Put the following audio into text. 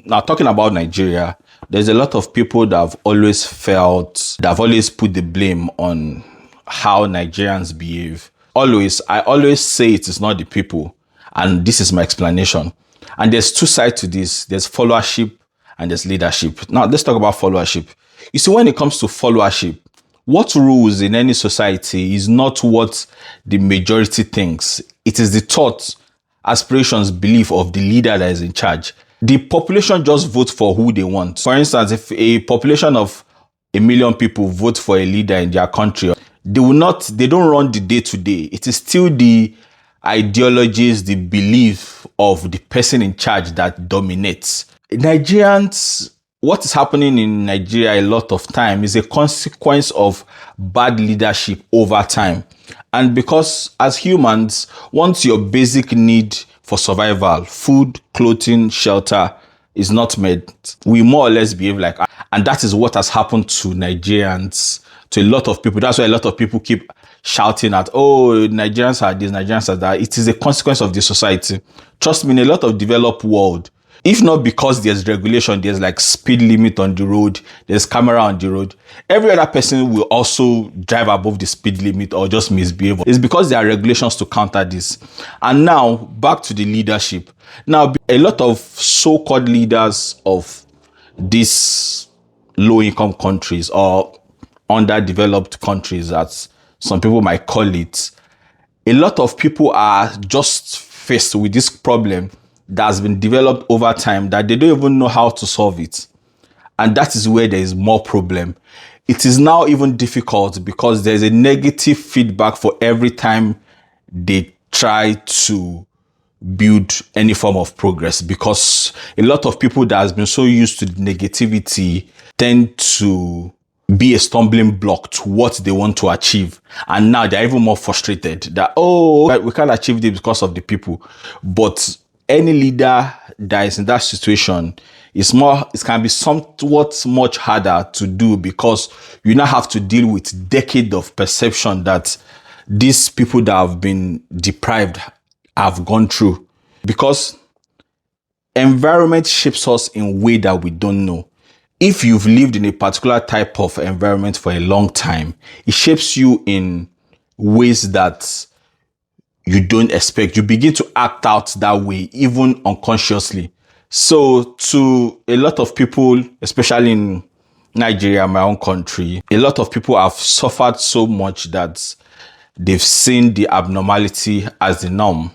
Now, talking about Nigeria, there's a lot of people that have always put the blame on how Nigerians behave. I always say it is not the people. And this is my explanation. And there's two sides to this. There's followership and there's leadership. Now, let's talk about followership. You see, when it comes to followership, what rules in any society is not what the majority thinks. It is the thoughts, aspirations, belief of the leader that is in charge. The population just vote for who they want. For instance, if a population of 1 million people vote for a leader in their country, they don't run the day to day. It is still the ideologies, the belief of the person in charge that dominates. Nigerians, what is happening in Nigeria a lot of time is a consequence of bad leadership over time. And because as humans, once your basic need for survival, food, clothing, shelter, is not met, we more or less behave like, and that is what has happened to Nigerians, to a lot of people. That's why a lot of people keep shouting at, oh, Nigerians are this, Nigerians are that. It is a consequence of the society. Trust me, in a lot of developed world, if not because there's regulation, there's like speed limit on the road, there's camera on the road, every other person will also drive above the speed limit or just misbehave. It's because there are regulations to counter this. And now, back to the leadership. Now, a lot of so-called leaders of these low-income countries or underdeveloped countries, as some people might call it, a lot of people are just faced with this problem that has been developed over time that they don't even know how to solve it. And that is where there is more problem. It is now even difficult because there's a negative feedback for every time they try to build any form of progress, because a lot of people that has been so used to negativity tend to be a stumbling block to what they want to achieve. And now they're even more frustrated that, oh, we can't achieve this because of the people. But any leader that is in that situation, it can be somewhat much harder to do, because you now have to deal with decades of perception that these people that have been deprived have gone through. Because environment shapes us in a way that we don't know. If you've lived in a particular type of environment for a long time, it shapes you in ways that you don't expect. You begin to act out that way, even unconsciously. So to a lot of people, especially in Nigeria, my own country, a lot of people have suffered so much that they've seen the abnormality as the norm.